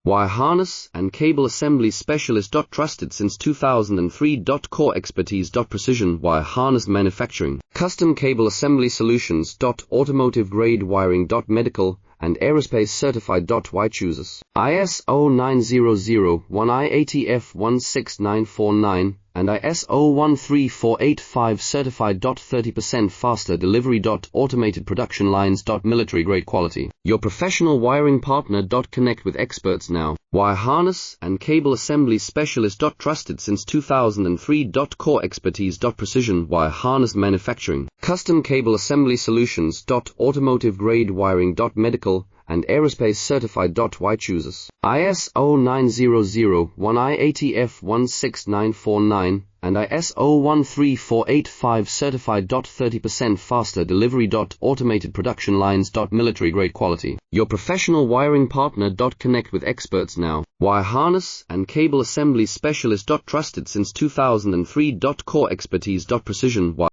Wire harness and cable assembly specialist. Trusted since 2003. Core expertise. Precision wire harness manufacturing, custom cable assembly solutions. Automotive grade wiring. Medical and aerospace certified. Why chooses ISO 9001 IATF 16949 and ISO 13485 certified. 30% faster delivery. Automated production lines. Military grade quality. Your professional wiring partner. Connect with experts now. Wire harness and cable assembly specialist. Trusted since 2003. Core expertise. Precision wire harness manufacturing, custom cable assembly solutions. Automotive grade wiring. Medical and aerospace certified. Why chooses ISO 9001 IATF 16949 and ISO 13485 certified. 30% faster delivery. Automated production lines. Military grade quality. Your professional wiring partner. Connect with experts now. Wire harness and cable assembly specialist. Trusted since 2003. Core expertise. Precision wire